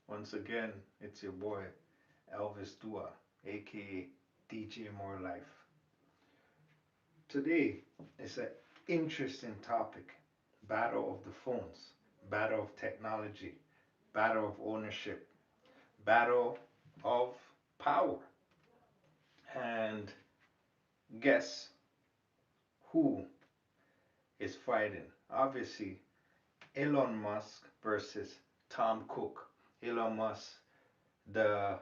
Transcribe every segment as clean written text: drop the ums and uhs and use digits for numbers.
Once again, it's your boy Elvis Dua, aka DJ More Life. Today is an interesting topic: battle of the phones, battle of technology, battle of ownership, battle of power. And guess who is fighting? Obviously, Elon Musk versus Tom Cook. Elon Musk, the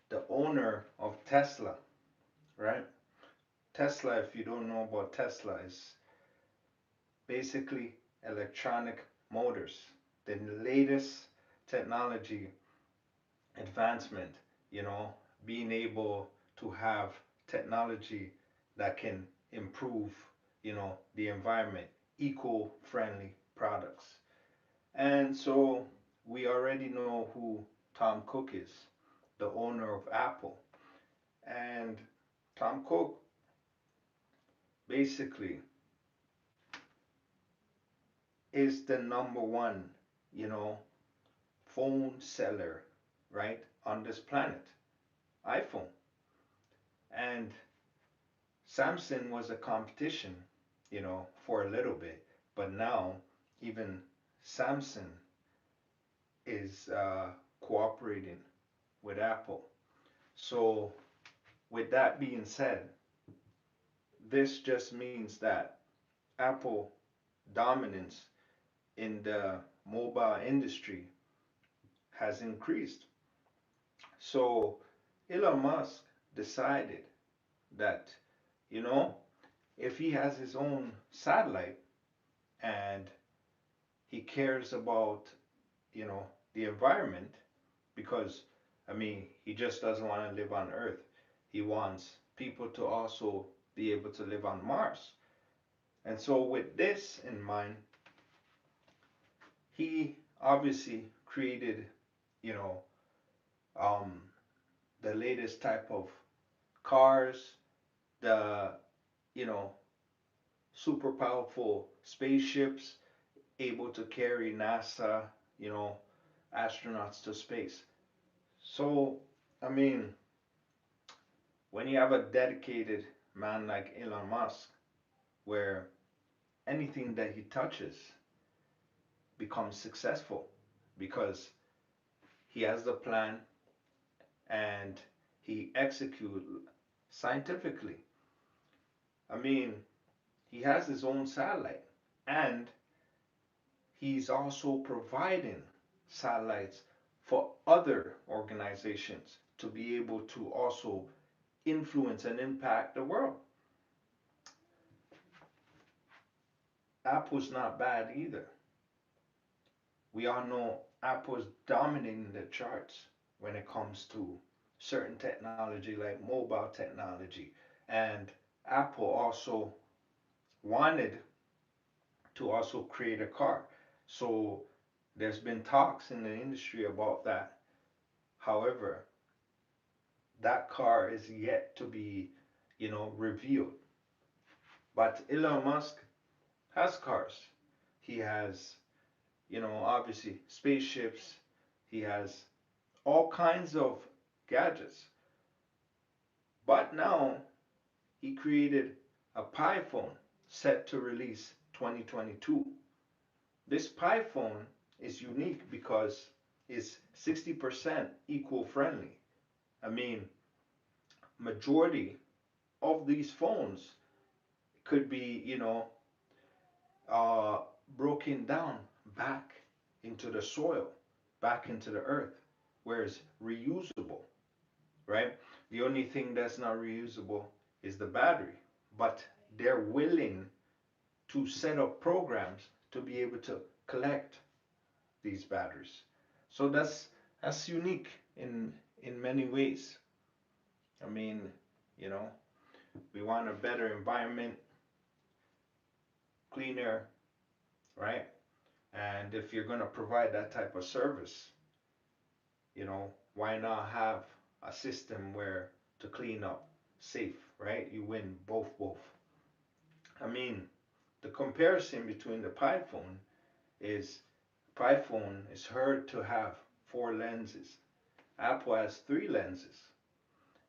the owner of Tesla, right? Tesla, if you don't know about Tesla, is basically electronic motors, the latest technology advancement, you know, being able to have technology that can improve, the environment, eco-friendly products. And so we already know who Tom Cook is, the owner of Apple. And Tom Cook basically is the number one, you know, phone seller, right, on this planet, iPhone. And Samsung was a competition, for a little bit, but now even Samsung is cooperating with Apple. So, with that being said, this just means that Apple dominance in the mobile industry has increased. So, Elon Musk decided that, you know, if he has his own satellite and he cares about, you know, the environment, because, I mean, he just doesn't want to live on Earth. He wants people to also be able to live on Mars. And so, with this in mind, he obviously created, you know, um, the latest type of cars, the, you know, super powerful spaceships able to carry NASA, you know, astronauts to space. So, I mean, when you have a dedicated man like Elon Musk, where anything that he touches becomes successful because he has the plan and he executes scientifically. I mean, he has his own satellite and he's also providing satellites for other organizations to be able to also influence and impact the world. Apple's not bad either. We all know Apple's dominating the charts when it comes to certain technology like mobile technology. And Apple also wanted to also create a car. So there's been talks in the industry about that. However, that car is yet to be, revealed. But Elon Musk has cars. He has, obviously spaceships. He has all kinds of gadgets. But now he created a Pi phone set to release 2022. This Pi phone is unique because it's 60% eco-friendly. I mean, majority of these phones could be, uh, broken down back into the soil, back into the earth, whereas reusable, right? The only thing that's not reusable is the battery, but they're willing to set up programs to be able to collect these batteries. So that's unique in many ways. I mean, you know, we want a better environment, cleaner, right? And if you're going to provide that type of service, why not have a system where to clean up safe, right? You win both. I mean, the comparison between the Pi phone is Pi phone is heard to have four lenses. Apple has three lenses.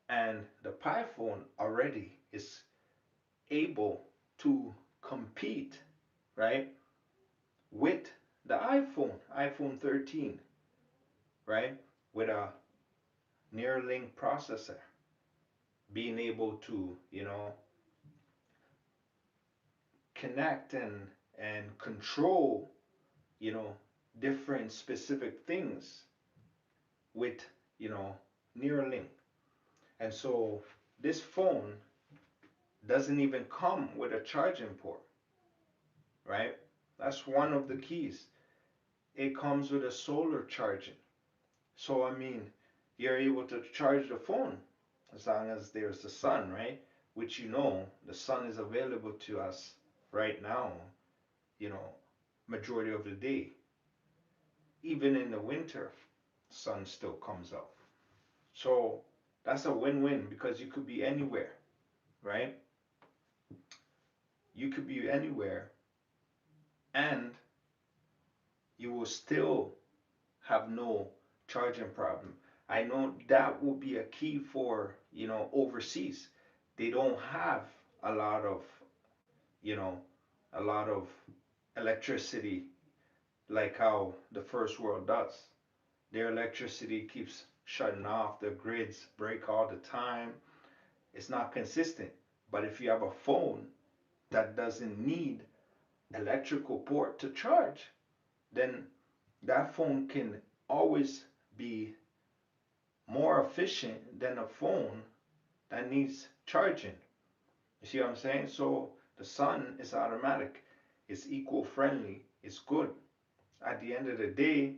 And the Pi phone already is able to compete, right, with the iPhone 13, right, with a Neuralink processor, being able to, connect and control, you know, different specific things with, you know, Neuralink. And so this phone doesn't even come with a charging port, right? That's one of the keys. It comes with a solar charging. So, I mean, you're able to charge the phone as long as there's the sun, right? Which the sun is available to us right now, you know, majority of the day. Even in the winter, sun still comes out. So that's a win-win because you could be anywhere, right? You could be anywhere and you will still have no charging problem. I know that will be a key for, overseas. They don't have a lot of, you know, a lot of electricity like how the first world does. Their electricity keeps shutting off, the grids break all the time. It's not consistent. But if you have a phone that doesn't need electrical port to charge, then that phone can always be more efficient than a phone that needs charging. You see what I'm saying? So the sun is automatic, it's eco friendly, it's good. At the end of the day,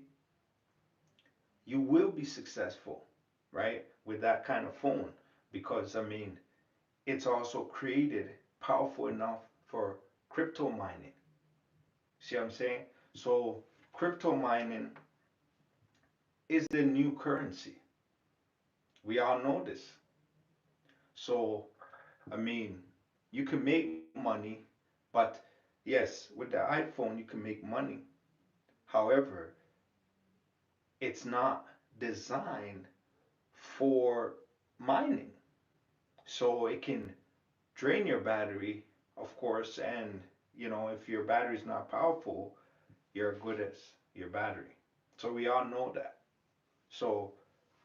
you will be successful, right, with that kind of phone because, I mean, it's also created powerful enough for crypto mining. See what I'm saying? So, crypto mining is the new currency. We all know this. So, I mean, you can make money, but yes, with the iPhone, you can make money. However, it's not designed for mining. So, it can drain your battery, of course, and if your battery is not powerful, you're good as your battery. So, we all know that. So,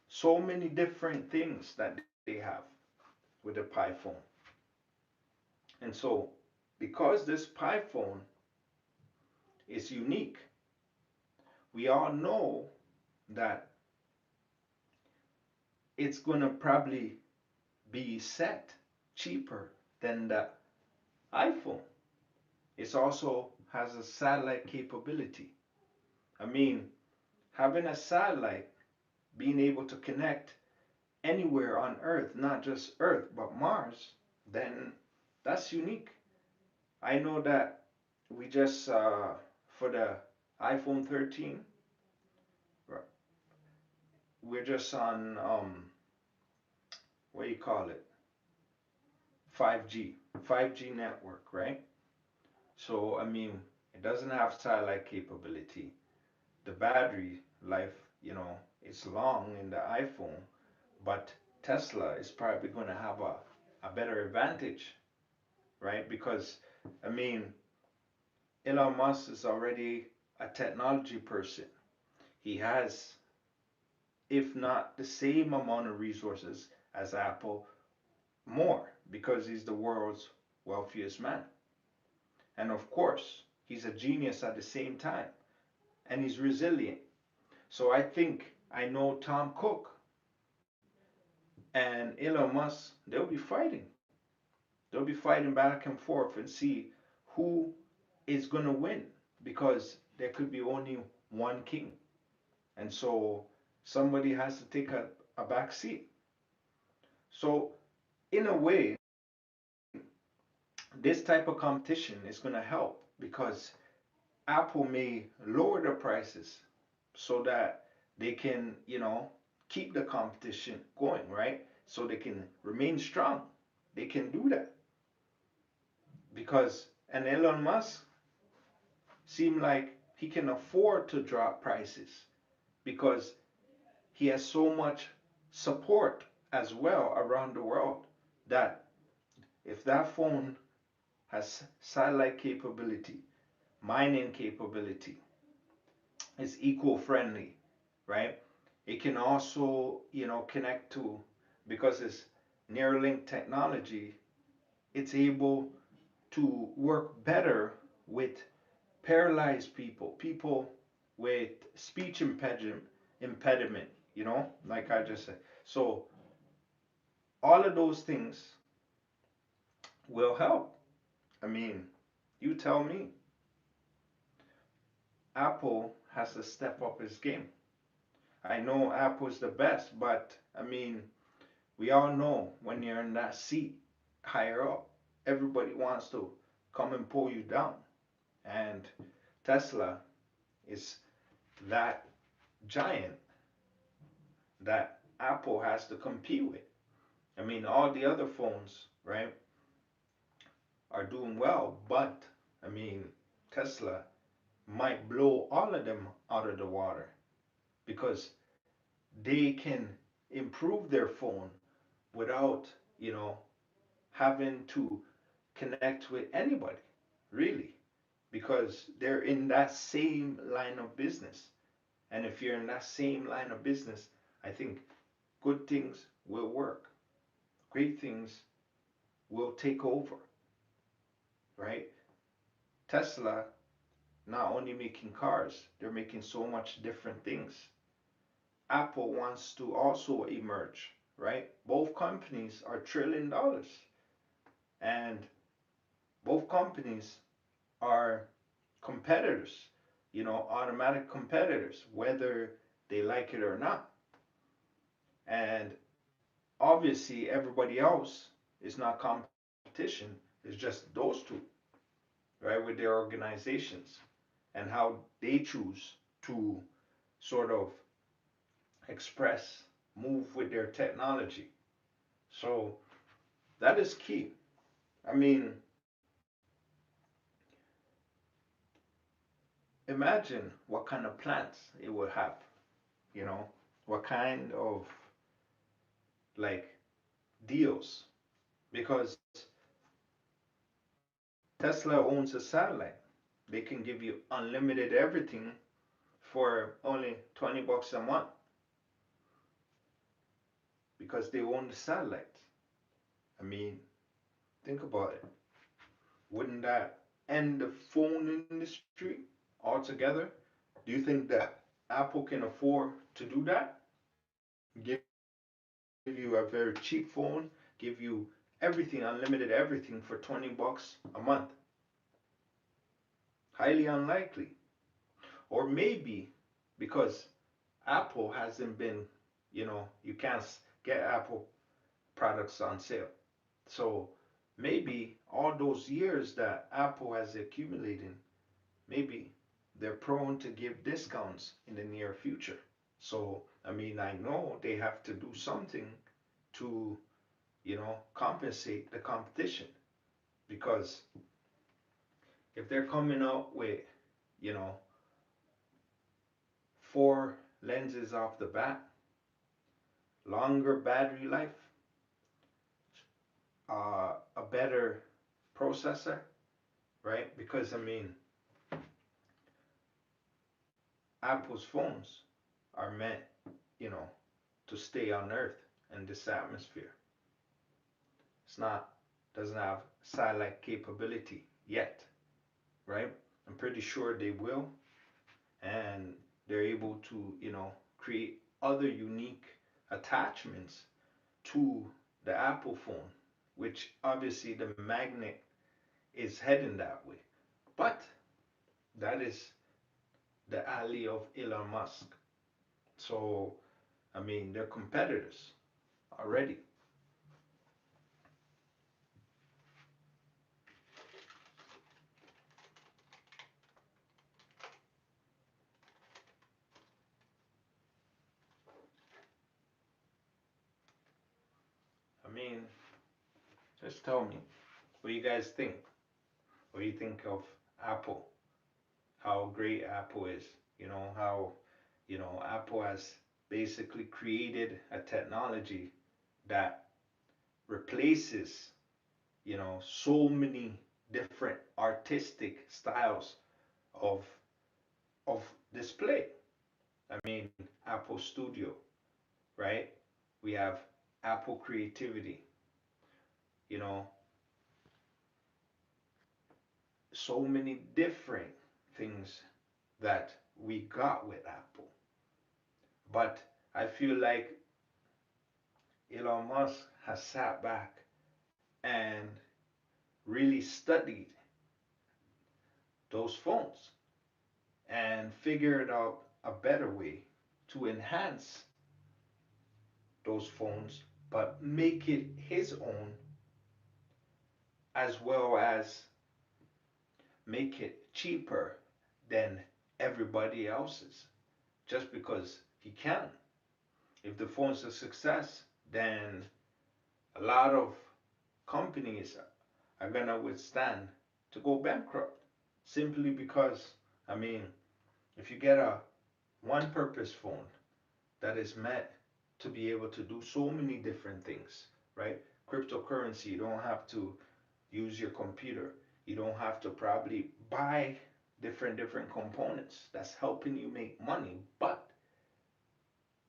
so many different things that they have with the Pi phone. And so, because this Pi phone is unique, we all know that it's going to probably be set cheaper than the iPhone. It also has a satellite capability. I mean, having a satellite, being able to connect anywhere on Earth, not just Earth, but Mars, then that's unique. I know that we just, for the iPhone 13, we're just on, what do you call it? 5G, 5G network, right? So, I mean, it doesn't have satellite capability. The battery life, it's long in the iPhone, but Tesla is probably going to have a better advantage, right? Because, I mean, Elon Musk is already a technology person. He has, if not the same amount of resources as Apple, more because he's the world's wealthiest man. And of course, he's a genius at the same time and he's resilient. So I know Tom Cook and Elon Musk, they'll be fighting. They'll be fighting back and forth and see who is going to win because there could be only one king. And so somebody has to take a back seat. So, in a way, this type of competition is going to help because Apple may lower the prices so that they can, keep the competition going, right? So they can remain strong. They can do that because and Elon Musk seemed like he can afford to drop prices because he has so much support as well around the world that if that phone has satellite capability, mining capability, is eco-friendly, right? It can also, connect to, because it's Neuralink technology, it's able to work better with paralyzed people, people with speech impediment, like I just said. So all of those things will help. I mean, you tell me. Apple has to step up his game. I know Apple's the best, but I mean, we all know when you're in that seat higher up, everybody wants to come and pull you down. And Tesla is that giant that Apple has to compete with. I mean, all the other phones, right, are doing well, but I mean, Tesla might blow all of them out of the water because they can improve their phone without, you know, having to connect with anybody, really, because they're in that same line of business. And if you're in that same line of business, I think good things will work. Great things will take over, right? Tesla not only making cars, they're making so much different things. Apple wants to also emerge, right? Both companies are $1 trillion, and both companies are competitors, automatic competitors, whether they like it or not. And obviously, everybody else is not competition, it's just those two, right, with their organizations and how they choose to sort of express, move with their technology. So that is key. I mean, imagine what kind of plants it would have, you know, what kind of like deals, because Tesla owns a satellite. They can give you unlimited everything for only $20 a month because they own the satellite. I mean, think about it. Wouldn't that end the phone industry altogether? Do you think that Apple can afford to do that? Give you a very cheap phone, give you everything, unlimited everything for $20 a month? Highly unlikely. Or maybe because Apple hasn't been, you can't get Apple products on sale. So maybe all those years that Apple has accumulated, maybe they're prone to give discounts in the near future. So, I mean, I know they have to do something to, compensate the competition because if they're coming out with, you know, four lenses off the bat, longer battery life, a better processor, right? Because I mean, Apple's phones are meant, you know, to stay on Earth in this atmosphere. It's not, doesn't have satellite capability yet, right? I'm pretty sure they will, and they're able to, create other unique attachments to the Apple phone, which obviously the magnet is heading that way. But that is the alley of Elon Musk. So, I mean, they're competitors already. I mean, just tell me, what do you guys think? What do you think of Apple? How great Apple is? How, Apple has basically created a technology that replaces, so many different artistic styles of of display. I mean, Apple Studio, right? We have Apple Creativity, you know, so many different things that we got with Apple. But I feel like Elon Musk has sat back and really studied those phones and figured out a better way to enhance those phones, but make it his own, as well as make it cheaper than everybody else's, just because he can. If the phone's a success, then a lot of companies are gonna withstand to go bankrupt, simply because, I mean, if you get a one purpose phone that is meant to be able to do so many different things, right? Cryptocurrency, you don't have to use your computer. You don't have to probably buy different components that's helping you make money, but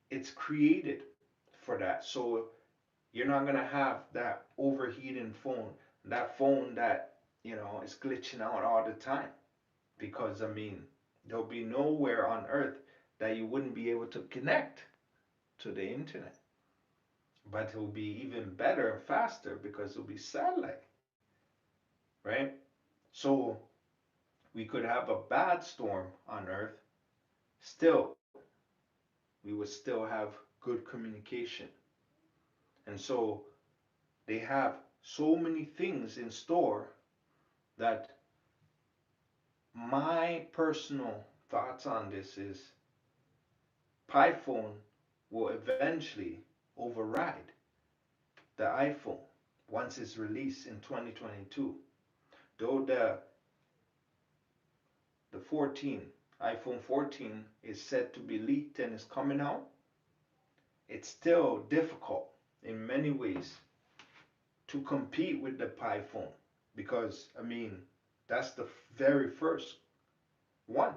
it's created for that. So you're not gonna have that overheating phone, that phone that, is glitching out all the time. Because I mean, there'll be nowhere on earth that you wouldn't be able to connect to the internet. But it'll be even better and faster because it'll be satellite, right? So we could have a bad storm on earth, still we would still have good communication. And so they have so many things in store that my personal thoughts on this is PiPhone will eventually override the iPhone once it's released in 2022. Though the 14, iPhone 14 is said to be leaked and is coming out, it's still difficult in many ways to compete with the PiPhone, because I mean, that's the very first one.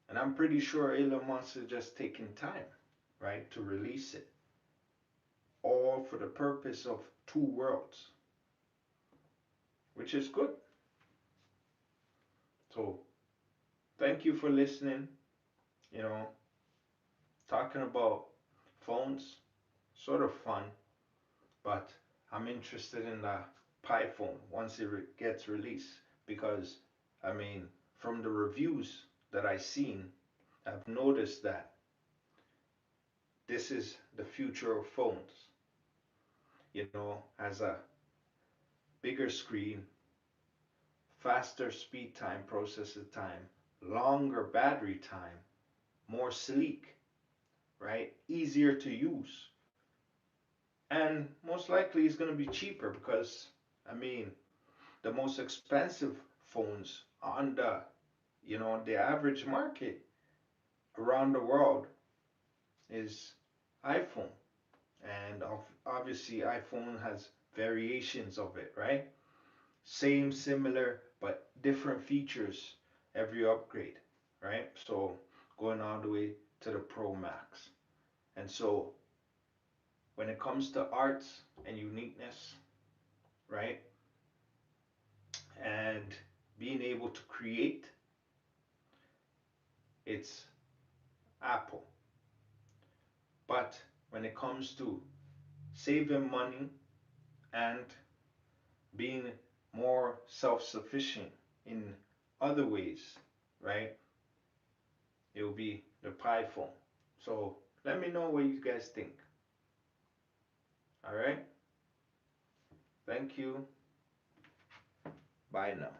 And I'm pretty sure Elon Musk is just taking time, right, to release it, all for the purpose of two worlds, which is good. So thank you for listening. You know, talking about phones, sort of fun, but I'm interested in the PiPhone once it gets released, because I mean, from the reviews that I've seen, I've noticed that this is the future of phones. Has a bigger screen, faster speed time, processor time, longer battery time, more sleek, right? Easier to use. And most likely it's going to be cheaper because, I mean, the most expensive phones on the average market around the world is iPhone. And obviously iPhone has variations of it, right? Same, similar, but different features every upgrade, right? So going all the way to the Pro Max. And so when it comes to arts and uniqueness, right? And being able to create, it's Apple. But when it comes to saving money and being more self-sufficient in other ways, right? It will be the Pi phone. So let me know what you guys think. All right. Thank you. Bye now.